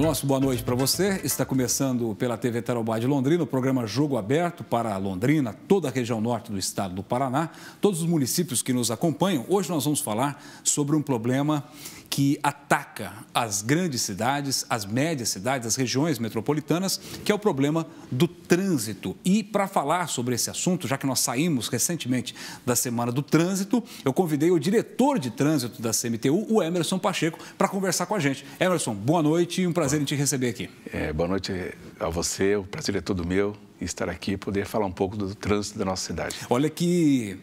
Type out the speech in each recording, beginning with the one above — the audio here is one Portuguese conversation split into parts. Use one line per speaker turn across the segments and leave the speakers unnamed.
O nosso boa noite para você. Está começando pela TV Tarobá de Londrina, o programa Jogo Aberto para Londrina, toda a região norte do estado do Paraná, todos os municípios que nos acompanham. Hoje nós vamos falar sobre um problema que ataca as grandes cidades, as médias cidades, as regiões metropolitanas, que é o problema do trânsito. E para falar sobre esse assunto, já que nós saímos recentemente da Semana do Trânsito, eu convidei o diretor de trânsito da CMTU, o Emerson Pacheco, para conversar com a gente. Emerson, boa noite e um prazer em te receber aqui.
Boa noite a você, o prazer é todo meu estar aqui e poder falar um pouco do trânsito da nossa cidade.
Olha que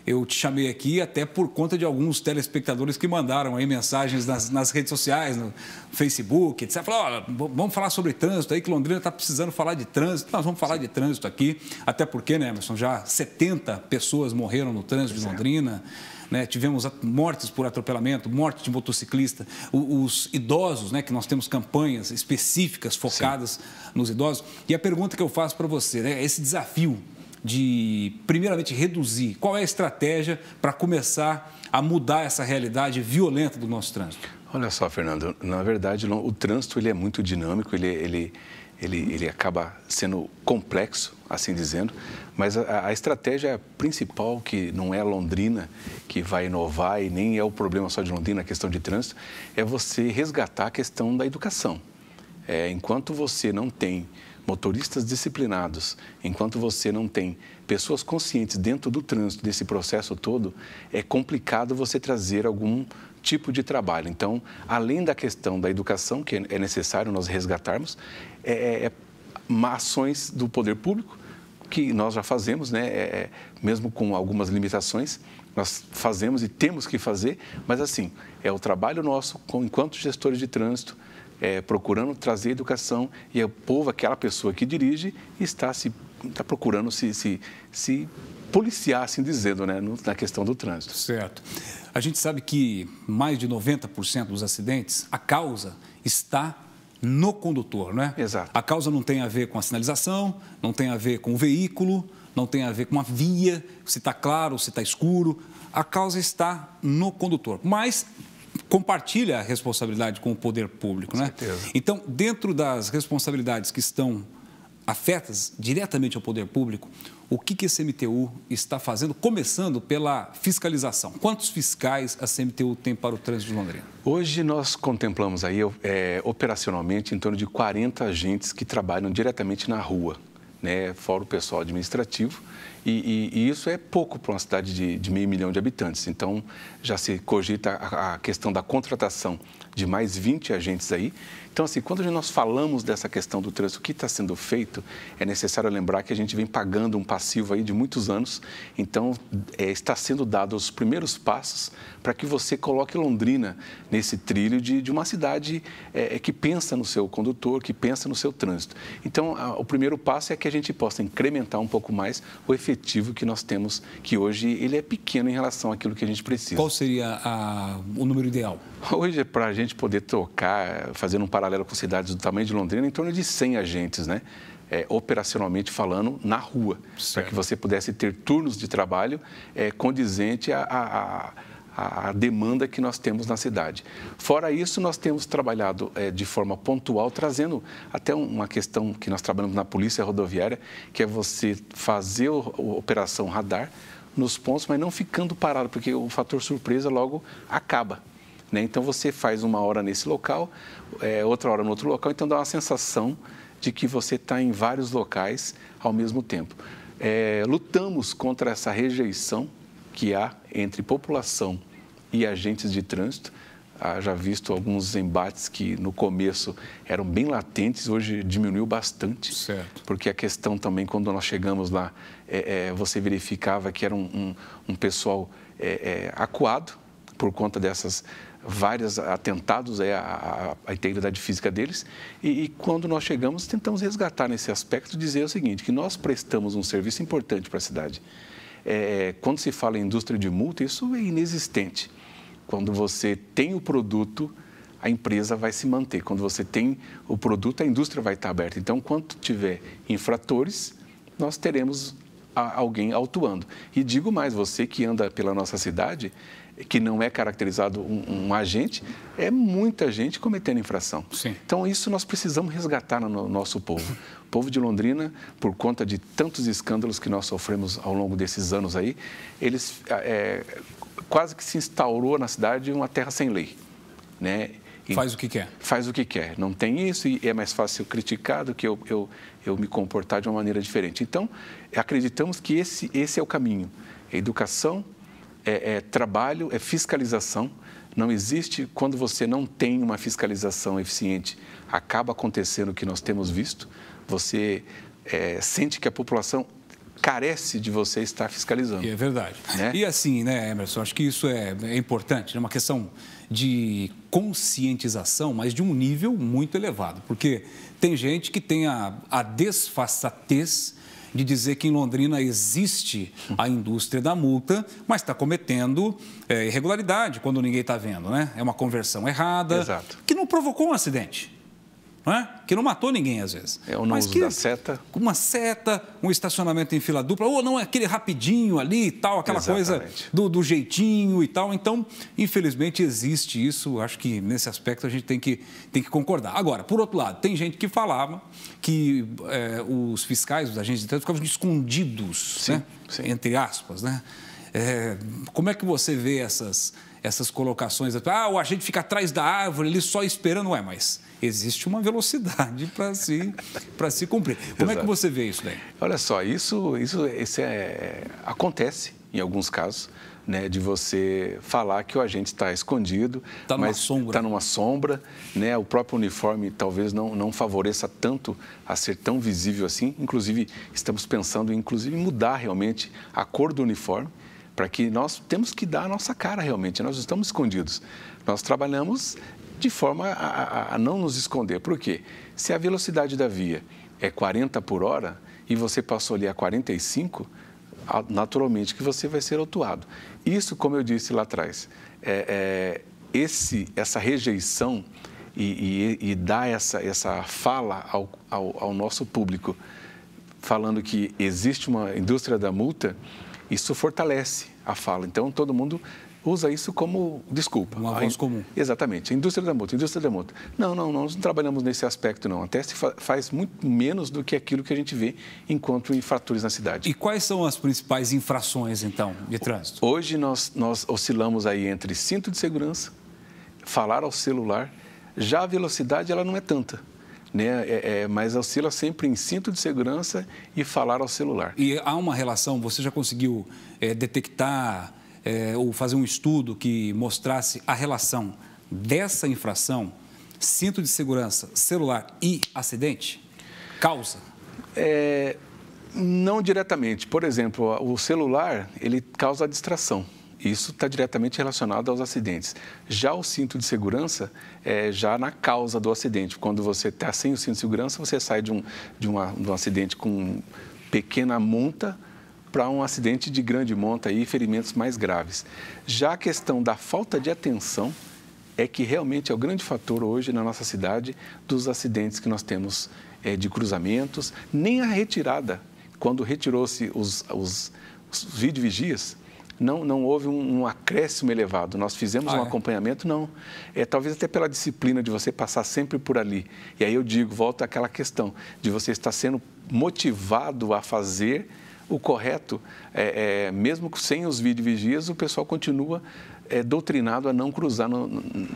eu te chamei aqui até por conta de alguns telespectadores que mandaram aí mensagens nas redes sociais, no Facebook, etc. Falaram, vamos falar sobre trânsito aí, que Londrina está precisando falar de trânsito. Nós vamos falar de trânsito aqui, até porque, né, Emerson, já 70 pessoas morreram no trânsito de Londrina. Né, tivemos mortes por atropelamento, morte de motociclista, os idosos, né, que nós temos campanhas específicas focadas nos idosos. E a pergunta que eu faço para você, né, esse desafio de, primeiramente, reduzir, qual é a estratégia para começar a mudar essa realidade violenta do nosso trânsito?
Olha só, Fernando, na verdade, o trânsito ele é muito dinâmico, ele acaba sendo complexo, assim dizendo, mas a estratégia principal, que não é a Londrina que vai inovar e nem é o problema só de Londrina, a questão de trânsito, é você resgatar a questão da educação. Enquanto você não tem motoristas disciplinados, enquanto você não tem pessoas conscientes dentro do trânsito, desse processo todo, é complicado você trazer algum tipo de trabalho. Então, além da questão da educação, que é necessário nós resgatarmos, ações do poder público, que nós já fazemos, né? Mesmo com algumas limitações, nós fazemos e temos que fazer, mas assim, é o trabalho nosso, enquanto gestores de trânsito, procurando trazer educação, e o povo, aquela pessoa que dirige, está procurando se policiar, assim dizendo, né, na questão do trânsito.
Certo. A gente sabe que mais de 90% dos acidentes, a causa está no condutor, não é?
Exato.
A causa não tem a ver com a sinalização, não tem a ver com o veículo, não tem a ver com a via, se está claro, se está escuro. A causa está no condutor. Mas compartilha a responsabilidade com o poder público, né?
Certeza.
Então, dentro das responsabilidades que estão afetas diretamente ao poder público, o que a CMTU está fazendo, começando pela fiscalização? Quantos fiscais a CMTU tem para o trânsito de Londrina?
Hoje nós contemplamos aí, operacionalmente, em torno de 40 agentes que trabalham diretamente na rua, né, fora o pessoal administrativo, e isso é pouco para uma cidade de 500 mil de habitantes. Então, já se cogita a questão da contratação de mais 20 agentes aí. Então, assim, quando nós falamos dessa questão do trânsito, o que está sendo feito, é necessário lembrar que a gente vem pagando um passivo aí de muitos anos. Então, está sendo dado os primeiros passos para que você coloque Londrina nesse trilho de uma cidade que pensa no seu condutor, que pensa no seu trânsito. Então, o primeiro passo é que a gente possa incrementar um pouco mais o efetivo que nós temos, que hoje ele é pequeno em relação àquilo que a gente precisa.
Qual seria o número ideal?
Hoje, para a gente poder tocar, fazendo um paralelo com cidades do tamanho de Londrina, em torno de 100 agentes, né? Operacionalmente falando, na rua, para que você pudesse ter turnos de trabalho condizente à demanda que nós temos na cidade. Fora isso, nós temos trabalhado de forma pontual, trazendo até uma questão que nós trabalhamos na Polícia Rodoviária, que é você fazer a operação radar nos pontos, mas não ficando parado, porque o fator surpresa logo acaba. Né? Então, você faz uma hora nesse local, outra hora no outro local, então dá uma sensação de que você está em vários locais ao mesmo tempo. Lutamos contra essa rejeição que há entre população e agentes de trânsito. Já visto alguns embates que no começo eram bem latentes, hoje diminuiu bastante.
Certo.
Porque a questão também, quando nós chegamos lá, você verificava que era um pessoal acuado por conta dessas vários atentados à integridade física deles. E quando nós chegamos, tentamos resgatar nesse aspecto, dizer o seguinte, que nós prestamos um serviço importante para a cidade. Quando se fala em indústria de multa, isso é inexistente. Quando você tem o produto, a empresa vai se manter. Quando você tem o produto, a indústria vai estar aberta. Então, quando tiver infratores, nós teremos alguém autuando. E digo mais, você que anda pela nossa cidade, que não é caracterizado um agente, é muita gente cometendo infração.
Sim.
Então, isso nós precisamos resgatar no nosso povo. O povo de Londrina, por conta de tantos escândalos que nós sofremos ao longo desses anos aí, eles quase que se instaurou na cidade uma terra sem lei, né?
Faz o que quer.
Faz o que quer. Não tem isso e é mais fácil criticar do que eu me comportar de uma maneira diferente. Então, acreditamos que esse é o caminho. É educação, trabalho, é fiscalização. Não existe, quando você não tem uma fiscalização eficiente, acaba acontecendo o que nós temos visto. Você sente que a população carece de você estar fiscalizando.
É verdade.
Né?
E assim, né, Emerson, acho que isso é importante, é uma questão de conscientização, mas de um nível muito elevado, porque tem gente que tem a desfaçatez de dizer que em Londrina existe a indústria da multa, mas está cometendo irregularidade quando ninguém está vendo, né? É uma conversão errada,
Exato.
Que não provocou um acidente. Não é? Que não matou ninguém, às vezes.
É o não uso da seta.
Uma seta, um estacionamento em fila dupla, ou não, é aquele rapidinho ali e tal, aquela
Exatamente.
coisa do jeitinho e tal. Então, infelizmente, existe isso. Acho que, nesse aspecto, a gente tem que concordar. Agora, por outro lado, tem gente que falava que os fiscais, os agentes de trânsito, ficavam escondidos,
sim,
né?
Sim.
Entre aspas, né? Como é que você vê essas colocações? O agente fica atrás da árvore, ele só esperando, mas existe uma velocidade para se cumprir. Como é que você vê isso daí?
Olha só, isso acontece em alguns casos, né, de você falar que o agente está escondido, mas está numa sombra, né, o próprio uniforme talvez não favoreça tanto a ser tão visível assim. Inclusive, estamos pensando em mudar realmente a cor do uniforme, para que nós temos que dar a nossa cara realmente, nós estamos escondidos. Nós trabalhamos de forma a não nos esconder. Por quê? Se a velocidade da via é 40 por hora e você passou ali a 45, naturalmente que você vai ser autuado. Isso, como eu disse lá atrás, essa rejeição e dar essa fala ao nosso público, falando que existe uma indústria da multa, isso fortalece a fala. Então, todo mundo usa isso como desculpa.
Uma voz comum.
Exatamente. Indústria da multa, indústria da multa. Não, nós não trabalhamos nesse aspecto, não. Até se faz muito menos do que aquilo que a gente vê enquanto infratores na cidade.
E quais são as principais infrações, então, de trânsito?
Hoje, nós oscilamos aí entre cinto de segurança, falar ao celular. Já a velocidade, ela não é tanta, né? Mas oscila sempre em cinto de segurança e falar ao celular.
E há uma relação, você já conseguiu detectar ou fazer um estudo que mostrasse a relação dessa infração, cinto de segurança, celular e acidente? Causa?
Não diretamente. Por exemplo, o celular, ele causa distração. Isso está diretamente relacionado aos acidentes. Já o cinto de segurança já na causa do acidente. Quando você está sem o cinto de segurança, você sai de um acidente com pequena monta para um acidente de grande monta e ferimentos mais graves. Já a questão da falta de atenção é que realmente é o grande fator hoje na nossa cidade dos acidentes que nós temos de cruzamentos. Nem a retirada, quando retirou-se os vídeo-vigias, não houve um acréscimo elevado. Nós fizemos um acompanhamento, não. Talvez até pela disciplina de você passar sempre por ali. E aí eu digo, volta àquela questão de você estar sendo motivado a fazer o correto, mesmo sem os vídeo-vigias, o pessoal continua doutrinado a não cruzar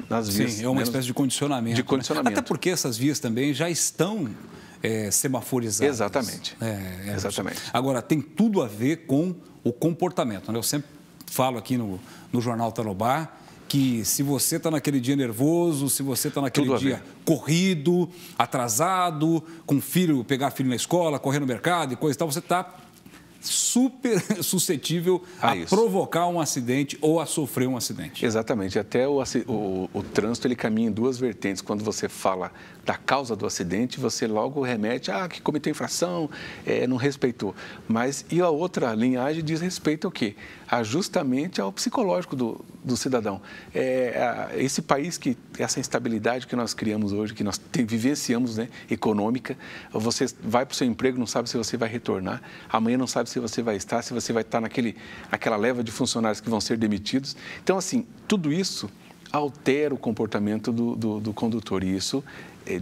nas vias.
Sim, é uma espécie de condicionamento.
De condicionamento.
Até porque essas vias também já estão semaforizadas.
Exatamente. Exatamente.
Agora, tem tudo a ver com o comportamento, né? Eu sempre falo aqui no Jornal Tarobá que se você está naquele dia nervoso, se você está naquele dia corrido, atrasado, com pegar filho na escola, correr no mercado e coisa e tal, você está super suscetível a provocar um acidente ou a sofrer um acidente.
Exatamente. Até o trânsito ele caminha em duas vertentes. Quando você fala da causa do acidente, você logo remete que cometeu infração, não respeitou. Mas e a outra linhagem diz respeito ao quê? Justamente ao psicológico do cidadão. Esse país, essa instabilidade que nós criamos hoje, que nós vivenciamos, né, econômica, você vai para o seu emprego, não sabe se você vai retornar, amanhã não sabe se você vai estar naquela leva de funcionários que vão ser demitidos. Então, assim, tudo isso altera o comportamento do condutor e isso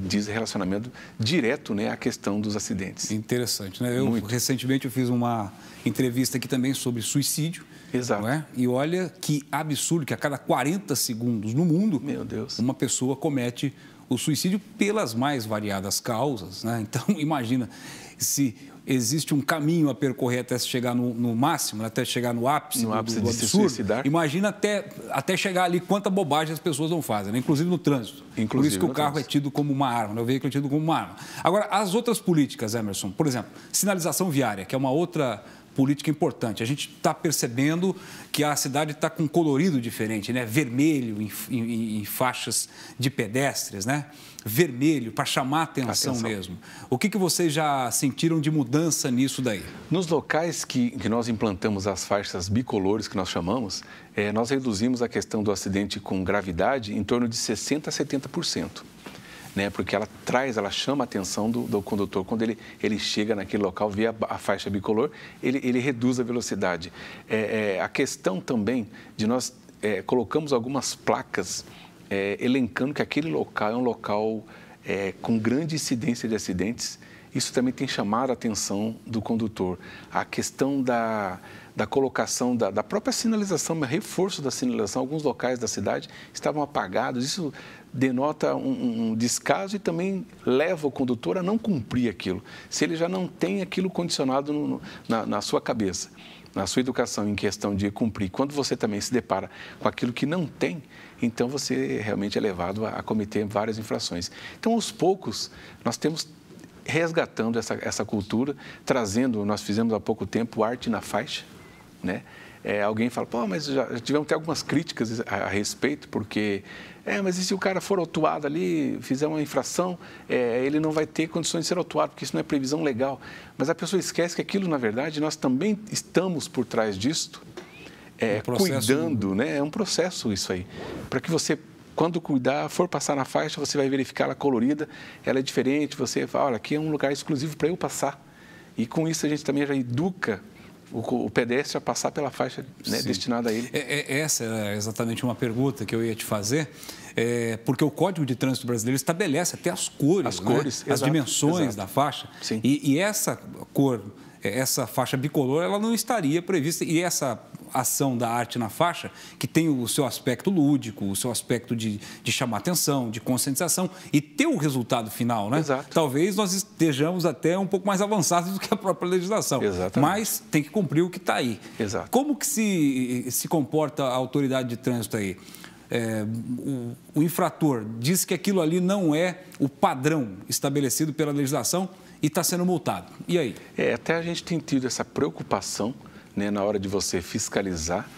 diz relacionamento direto, né, à questão dos acidentes.
Interessante, né? Recentemente eu fiz uma entrevista aqui também sobre suicídio.
Exato.
Não é? E olha que absurdo que a cada 40 segundos no mundo,
meu Deus,
uma pessoa comete o suicídio pelas mais variadas causas, né? Então, imagina, se existe um caminho a percorrer até chegar no máximo, até chegar no ápice do
de
absurdo,
se suicidar.
Imagina até chegar ali quanta bobagem as pessoas não fazem, né? Inclusive no trânsito. Por isso que o carro é tido como uma arma, né? O veículo é tido como uma arma. Agora, as outras políticas, Emerson, por exemplo, sinalização viária, que é uma outra política importante. A gente está percebendo que a cidade está com um colorido diferente, né? Vermelho em faixas de pedestres, né? Vermelho para chamar atenção mesmo. O que vocês já sentiram de mudança nisso daí?
Nos locais que nós implantamos as faixas bicolores, que nós chamamos, nós reduzimos a questão do acidente com gravidade em torno de 60% a 70%. Né, porque ela chama a atenção do condutor. Quando ele chega naquele local, vê a faixa bicolor, ele reduz a velocidade. A questão também de nós colocamos algumas placas elencando que aquele local é um local com grande incidência de acidentes. Isso também tem chamado a atenção do condutor. A questão da colocação da própria sinalização, reforço da sinalização, alguns locais da cidade estavam apagados. Isso denota um descaso e também leva o condutor a não cumprir aquilo, se ele já não tem aquilo condicionado na sua cabeça, na sua educação em questão de cumprir. Quando você também se depara com aquilo que não tem, então você realmente é levado a cometer várias infrações. Então, aos poucos, nós temos resgatando essa cultura, trazendo, nós fizemos há pouco tempo, arte na faixa, né? Alguém fala, pô, mas já tivemos até algumas críticas a respeito, porque, mas e se o cara for autuado ali, fizer uma infração, ele não vai ter condições de ser autuado, porque isso não é previsão legal. Mas a pessoa esquece que aquilo, na verdade, nós também estamos por trás disto, cuidando, né? É um processo isso aí, para que você, quando for passar na faixa, você vai verificar ela colorida, ela é diferente, você fala, olha, aqui é um lugar exclusivo para eu passar. E com isso a gente também já educa o pedestre a passar pela faixa, né, destinada a ele.
Essa é exatamente uma pergunta que eu ia te fazer, porque o Código de Trânsito Brasileiro estabelece até as cores, né? As dimensões da faixa.
Sim.
E essa cor, essa faixa bicolor, ela não estaria prevista. E essa ação da arte na faixa, que tem o seu aspecto lúdico, o seu aspecto de chamar atenção, de conscientização e ter o resultado final, né?
Exato.
Talvez nós estejamos até um pouco mais avançados do que a própria legislação.
Exatamente.
Mas tem que cumprir o que está aí.
Exato.
Como que se comporta a autoridade de trânsito aí? O infrator diz que aquilo ali não é o padrão estabelecido pela legislação e está sendo multado. E aí?
Até a gente tem tido essa preocupação, né, na hora de você fiscalizar,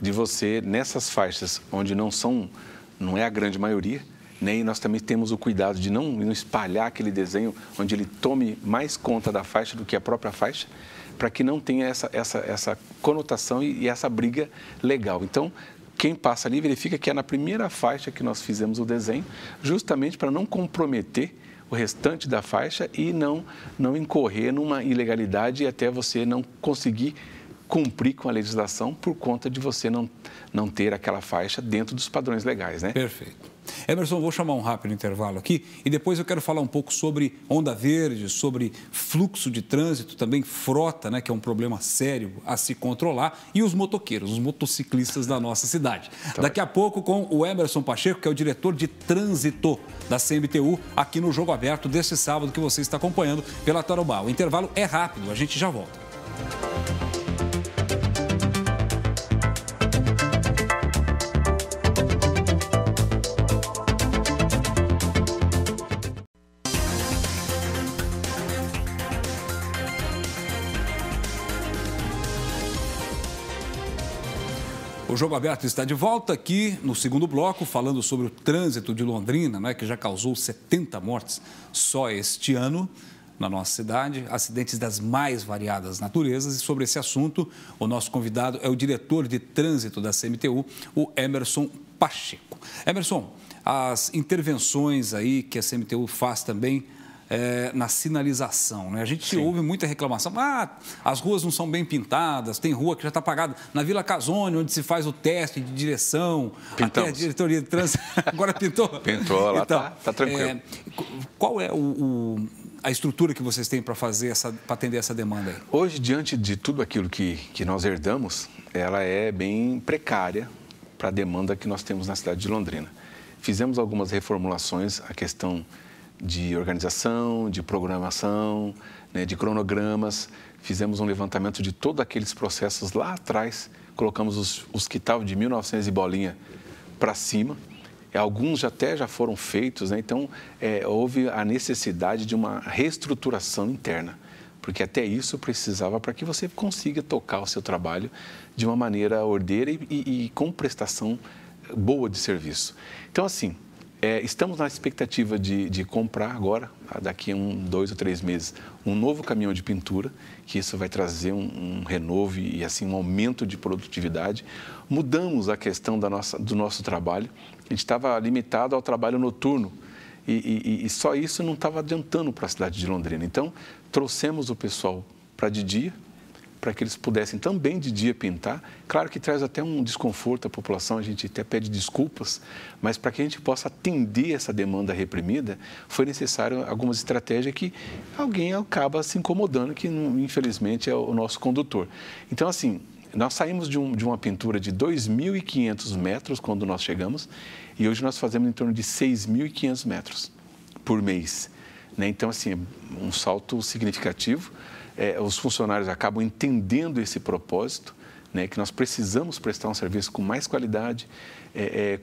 de você, nessas faixas onde não é a grande maioria, né, e nós também temos o cuidado de não espalhar aquele desenho onde ele tome mais conta da faixa do que a própria faixa, para que não tenha essa conotação e essa briga legal. Então, quem passa ali verifica que é na primeira faixa que nós fizemos o desenho, justamente para não comprometer o restante da faixa e não incorrer numa ilegalidade e até você não conseguir cumprir com a legislação por conta de você não ter aquela faixa dentro dos padrões legais, né?
Perfeito. Emerson, vou chamar um rápido intervalo aqui e depois eu quero falar um pouco sobre onda verde, sobre fluxo de trânsito, também frota, né, que é um problema sério a se controlar, e os motoqueiros, os motociclistas da nossa cidade. Daqui a pouco com o Emerson Pacheco, que é o diretor de trânsito da CMTU, aqui no Jogo Aberto deste sábado que você está acompanhando pela Tarobá. O intervalo é rápido, a gente já volta. O Jogo Aberto está de volta aqui no segundo bloco, falando sobre o trânsito de Londrina, né, que já causou 70 mortes só este ano na nossa cidade, acidentes das mais variadas naturezas. E sobre esse assunto, o nosso convidado é o diretor de trânsito da CMTU, o Emerson Pacheco. Emerson, as intervenções aí que a CMTU faz também na sinalização, né? A gente ouve muita reclamação, as ruas não são bem pintadas, tem rua que já está apagada. Na Vila Casone, onde se faz o teste de direção, até a diretoria de trânsito agora pintou.
Pintou, lá então, tá tranquilo.
Qual é a estrutura que vocês têm para atender essa demanda aí?
Hoje, diante de tudo aquilo que nós herdamos, ela é bem precária para a demanda que nós temos na cidade de Londrina. Fizemos algumas reformulações, a questão de organização, de programação, né, de cronogramas. Fizemos um levantamento de todos aqueles processos lá atrás, colocamos os que estavam de 1900 e bolinha para cima. Alguns já foram feitos, né? Então houve a necessidade de uma reestruturação interna, porque até isso precisava para que você consiga tocar o seu trabalho de uma maneira ordeira e com prestação boa de serviço. Então, assim, estamos na expectativa de comprar agora, daqui a 2 ou 3 meses, um novo caminhão de pintura, que isso vai trazer um renovo e assim, um aumento de produtividade. Mudamos a questão do nosso trabalho. A gente estava limitado ao trabalho noturno e só isso não estava adiantando para a cidade de Londrina. Então, trouxemos o pessoal para de dia, para que eles pudessem também de dia pintar. Claro que traz até um desconforto à população, a gente até pede desculpas, mas para que a gente possa atender essa demanda reprimida, foi necessário algumas estratégias que alguém acaba se incomodando, que infelizmente é o nosso condutor. Então, assim, nós saímos de uma pintura de 2.500 metros quando nós chegamos e hoje nós fazemos em torno de 6.500 metros por mês, né? Então, assim, é um salto significativo. Os funcionários acabam entendendo esse propósito, né, que nós precisamos prestar um serviço com mais qualidade,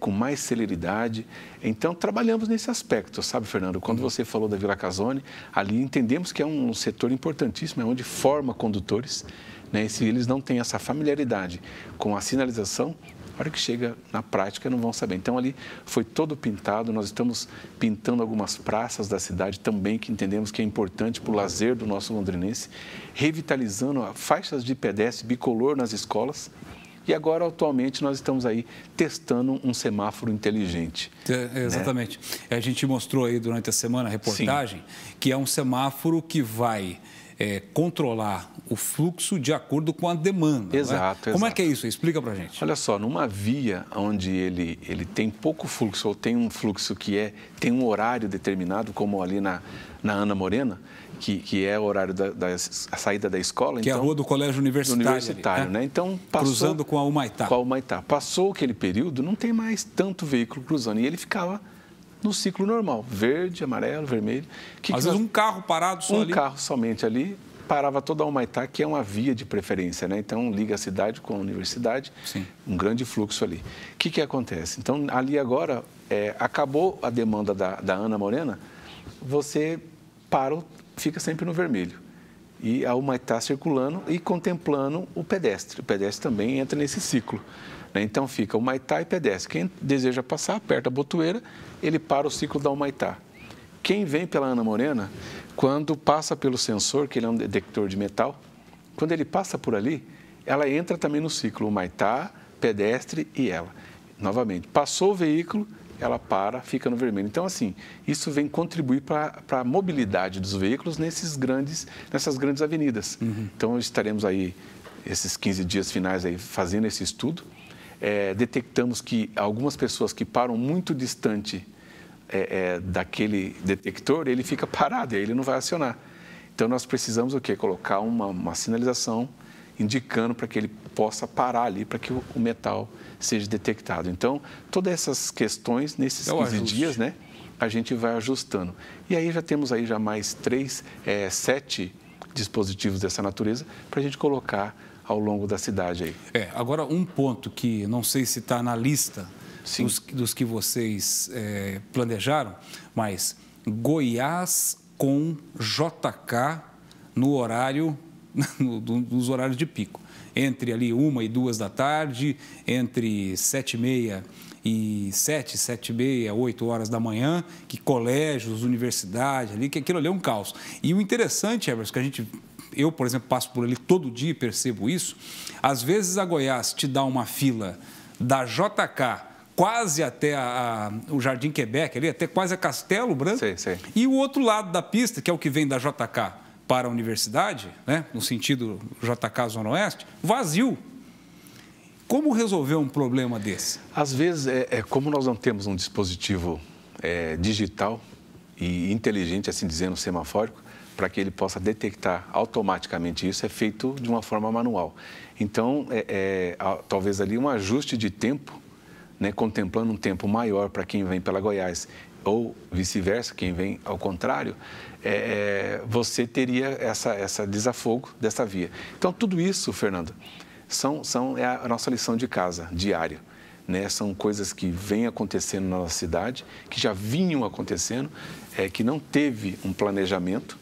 com mais celeridade. Então, trabalhamos nesse aspecto, sabe, Fernando? Quando você falou da Vila Casone, ali entendemos que é um setor importantíssimo, é onde forma condutores, né, e se eles não têm essa familiaridade com a sinalização, a hora que chega na prática não vão saber. Então, ali foi todo pintado, nós estamos pintando algumas praças da cidade também, que entendemos que é importante para o lazer do nosso londrinense, revitalizando faixas de pedestre bicolor nas escolas. E agora, atualmente, nós estamos aí testando um semáforo inteligente.
Exatamente. Né? A gente mostrou aí durante a semana a reportagem que é um semáforo que vai controlar o fluxo de acordo com a demanda.
Exato,
Como é que é isso? Explica para a gente.
Olha só, numa via onde ele tem pouco fluxo ou tem um fluxo que tem um horário determinado, como ali na Ana Morena, que é o horário da saída da escola.
Que então, é a rua do Colégio Universitário.
Ali, né? Então,
cruzando com a Humaitá.
Com a Humaitá. Passou aquele período, não tem mais tanto veículo cruzando. E ele ficava no ciclo normal, verde, amarelo, vermelho.
Às vezes um carro parado só ali.
Um carro somente ali, parava toda a Humaitá, que é uma via de preferência, né? Então, liga a cidade com a universidade,
Sim.
Um grande fluxo ali. O que acontece? Então, ali agora, acabou a demanda da Ana Morena, você fica sempre no vermelho. E a Humaitá circulando e contemplando o pedestre. O pedestre também entra nesse ciclo. Então, fica Humaitá e pedestre. Quem deseja passar, aperta a botoeira, ele para o ciclo da Humaitá. Quem vem pela Ana Morena, quando passa pelo sensor, que ele é um detector de metal, quando ele passa por ali, ela entra também no ciclo Humaitá, pedestre e ela. Novamente, passou o veículo, ela fica no vermelho. Então, assim, isso vem contribuir para a mobilidade dos veículos nessas grandes avenidas.
Uhum.
Então, estaremos aí, esses 15 dias finais aí, fazendo esse estudo. Detectamos que algumas pessoas que param muito distante daquele detector, ele fica parado e aí ele não vai acionar. Então, nós precisamos o quê? Colocar uma sinalização indicando para que ele possa parar ali, para que o metal seja detectado. Então, todas essas questões, nesses 15 dias, né, a gente vai ajustando. E aí já temos aí mais 7 dispositivos dessa natureza para a gente colocar ao longo da cidade aí.
Agora, um ponto que não sei se está na lista dos que vocês planejaram, mas Goiás com JK no horário, nos horários de pico. Entre ali 1 e 2 da tarde, entre 7h30 e 7h30, 8 horas da manhã, que colégios, universidades ali, que aquilo ali é um caos. E o interessante, Everson, que eu, por exemplo, passo por ali todo dia e percebo isso, às vezes a Goiás te dá uma fila da JK quase até o Jardim Quebec, ali, até quase a Castelo Branco.
Sei.
E o outro lado da pista, que é o que vem da JK para a universidade, né, no sentido JK Zona Oeste, vazio. Como resolver um problema desse?
Às vezes, como nós não temos um dispositivo digital e inteligente, assim dizendo, semafórico, para que ele possa detectar automaticamente isso, é feito de uma forma manual. Então, talvez ali um ajuste de tempo, né, contemplando um tempo maior para quem vem pela Goiás, ou vice-versa, quem vem ao contrário, você teria essa desafogo dessa via. Então, tudo isso, Fernando, é a nossa lição de casa, diária. Né? São coisas que vêm acontecendo na nossa cidade, que já vinham acontecendo, que não teve um planejamento,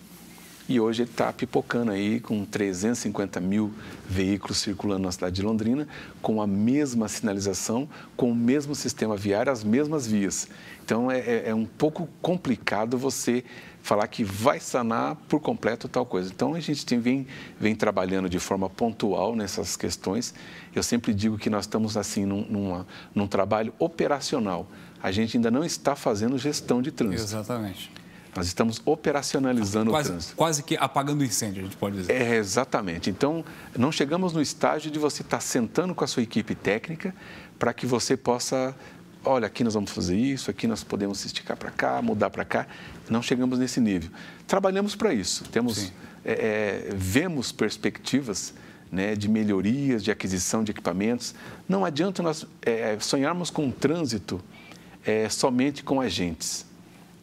e hoje ele está pipocando aí com 350 mil veículos circulando na cidade de Londrina, com a mesma sinalização, com o mesmo sistema viário, as mesmas vias. Então, é um pouco complicado você falar que vai sanar por completo tal coisa. Então, a gente vem trabalhando de forma pontual nessas questões. Eu sempre digo que nós estamos, assim, num trabalho operacional. A gente ainda não está fazendo gestão de trânsito.
Exatamente.
Nós estamos operacionalizando o trânsito.
Quase que apagando incêndio, a gente pode dizer.
Exatamente. Então, não chegamos no estágio de você estar sentando com a sua equipe técnica para que você possa, olha, aqui nós vamos fazer isso, aqui nós podemos esticar para cá, mudar para cá. Não chegamos nesse nível. Trabalhamos para isso. Vemos perspectivas, né, de melhorias, de aquisição de equipamentos. Não adianta nós sonharmos com um trânsito somente com agentes.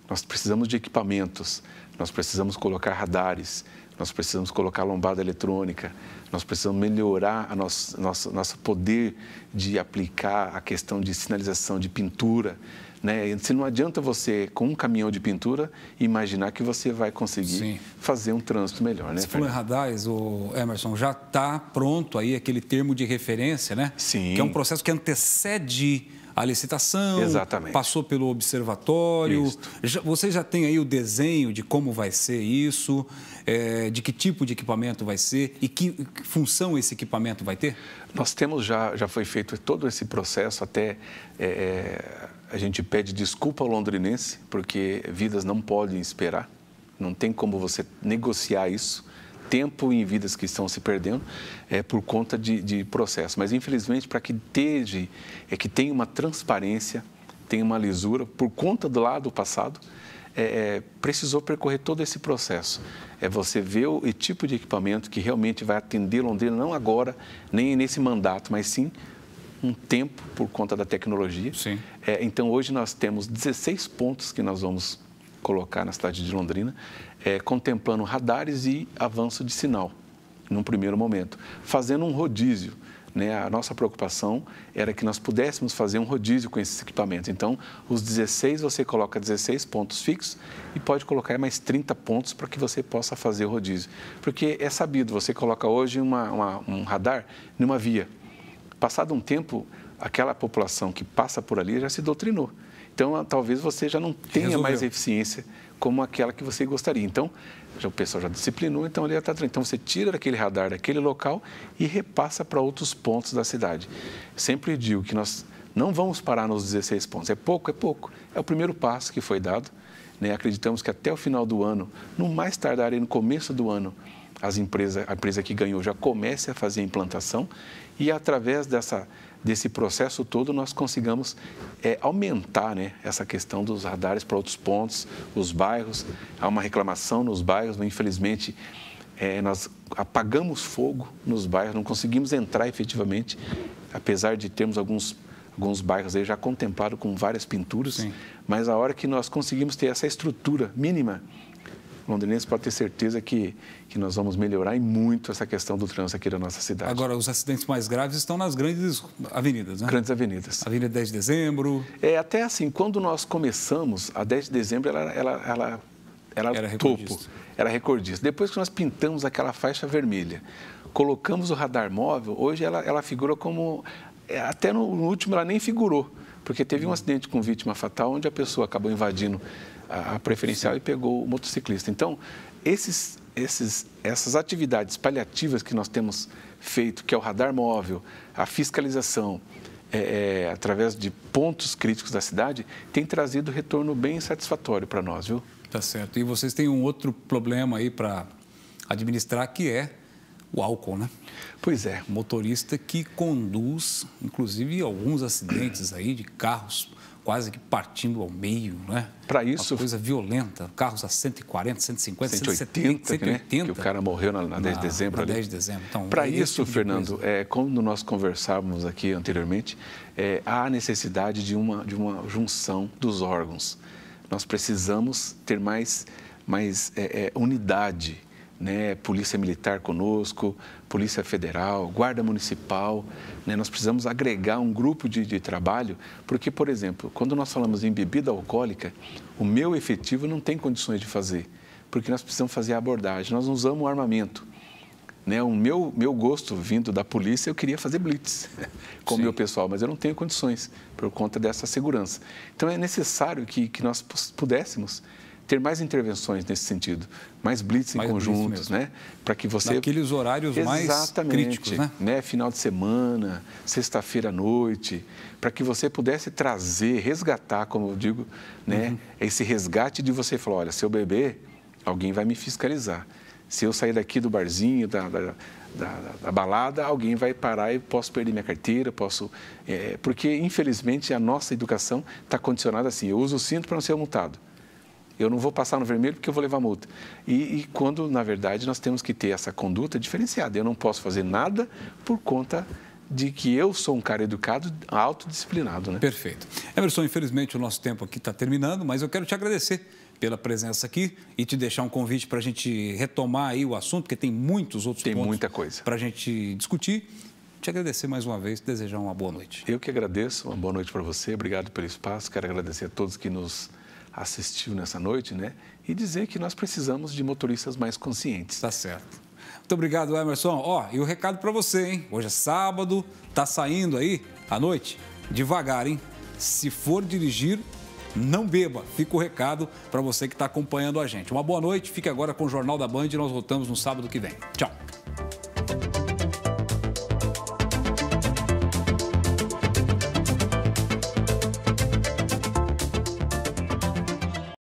Nós precisamos de equipamentos, nós precisamos colocar radares, nós precisamos colocar lombada eletrônica, nós precisamos melhorar nosso poder de aplicar a questão de sinalização, de pintura. Né? Se não adianta você, com um caminhão de pintura, imaginar que você vai conseguir fazer um trânsito melhor. Né,
você falou em radares, Emerson, já está pronto aí aquele termo de referência, né?
Sim.
Que é um processo que antecede a licitação,
exatamente,
passou pelo observatório. Você já tem aí o desenho de como vai ser isso, de que tipo de equipamento vai ser e que função esse equipamento vai ter?
Nós temos, já foi feito todo esse processo, até a gente pede desculpa ao londrinense, porque vidas não podem esperar, não tem como você negociar isso. Tempo em vidas que estão se perdendo por conta de processo. Mas, infelizmente, para que tenha uma transparência, tenha uma lisura, por conta do lado passado, precisou percorrer todo esse processo. Você ver o tipo de equipamento que realmente vai atender Londrina, não agora, nem nesse mandato, mas sim um tempo por conta da tecnologia.
Sim.
Então, hoje nós temos 16 pontos que nós vamos colocar na cidade de Londrina, contemplando radares e avanço de sinal, num primeiro momento, fazendo um rodízio. Né? A nossa preocupação era que nós pudéssemos fazer um rodízio com esses equipamentos. Então, os 16, você coloca 16 pontos fixos e pode colocar mais 30 pontos para que você possa fazer o rodízio. Porque é sabido, você coloca hoje um radar numa via. Passado um tempo, aquela população que passa por ali já se doutrinou. Então, talvez você já não tenha mais eficiência como aquela que você gostaria. Então, o pessoal já disciplinou, então ele já está... Então, você tira daquele radar, daquele local e repassa para outros pontos da cidade. Sempre digo que nós não vamos parar nos 16 pontos. É pouco, é pouco. É o primeiro passo que foi dado. Né? Acreditamos que até o final do ano, no mais tardar no começo do ano, a empresa que ganhou já comece a fazer a implantação e, através desse processo todo, nós consigamos aumentar, né, essa questão dos radares para outros pontos, os bairros. Há uma reclamação nos bairros, infelizmente, nós apagamos fogo nos bairros, não conseguimos entrar efetivamente, apesar de termos alguns bairros aí já contemplados com várias pinturas. Sim. Mas a hora que nós conseguimos ter essa estrutura mínima, o londrinense pode ter certeza que nós vamos melhorar e muito essa questão do trânsito aqui da nossa cidade.
Agora, os acidentes mais graves estão nas grandes avenidas, né?
Grandes avenidas.
Avenida 10 de Dezembro.
Até assim, quando nós começamos, a 10 de Dezembro, ela era topo, era recordista. Depois que nós pintamos aquela faixa vermelha, colocamos o radar móvel, hoje ela figura como... Até no último ela nem figurou, porque teve um acidente com vítima fatal, onde a pessoa acabou invadindo a preferencial e pegou o motociclista. Então, essas atividades paliativas que nós temos feito, que é o radar móvel, a fiscalização, através de pontos críticos da cidade, tem trazido retorno bem satisfatório para nós, viu?
Tá certo. E vocês têm um outro problema aí para administrar, que é o álcool, né?
Pois é.
Motorista que conduz, inclusive, alguns acidentes aí de carros quase que partindo ao meio, né?
Para isso...
Uma coisa violenta, carros a 140, 150,
180,
180.
Né? Que o cara morreu na 10 de dezembro.
Na 10 de dezembro. Então,
para isso, tipo Fernando, como nós conversávamos aqui anteriormente, há necessidade de uma junção dos órgãos. Nós precisamos ter mais unidade, né? Polícia Militar conosco, Polícia Federal, Guarda Municipal, né? Nós precisamos agregar um grupo de trabalho, porque, por exemplo, quando nós falamos em bebida alcoólica, o meu efetivo não tem condições de fazer, porque nós precisamos fazer a abordagem, nós não usamos armamento. Né, o meu gosto vindo da polícia, eu queria fazer blitz com o meu pessoal, mas eu não tenho condições por conta dessa segurança. Então, é necessário que nós pudéssemos ter mais intervenções nesse sentido, mais blitz em conjuntos, né? Para que você...
Naqueles horários mais críticos,
né? Final de semana, sexta-feira à noite, para que você pudesse trazer, resgatar, como eu digo, né? Esse resgate de você falar, olha, se eu beber, alguém vai me fiscalizar. Se eu sair daqui do barzinho, da balada, alguém vai parar e posso perder minha carteira, porque, infelizmente, a nossa educação está condicionada assim, eu uso o cinto para não ser multado. Eu não vou passar no vermelho porque eu vou levar multa. E quando, na verdade, nós temos que ter essa conduta diferenciada. Eu não posso fazer nada por conta de que eu sou um cara educado, autodisciplinado, né?
Perfeito. Emerson, infelizmente o nosso tempo aqui está terminando, mas eu quero te agradecer pela presença aqui e te deixar um convite para a gente retomar aí o assunto, porque tem muitos outros pontos.
Tem muita coisa
para a gente discutir. Te agradecer mais uma vez, desejar uma boa noite.
Eu que agradeço, uma boa noite para você, obrigado pelo espaço, quero agradecer a todos que nos assistiu nessa noite, né? E dizer que nós precisamos de motoristas mais conscientes.
Tá certo. Muito obrigado, Emerson. E o recado para você, hein? Hoje é sábado, tá saindo aí à noite? Devagar, hein? Se for dirigir, não beba. Fica o recado para você que está acompanhando a gente. Uma boa noite, fique agora com o Jornal da Band e nós voltamos no sábado que vem. Tchau.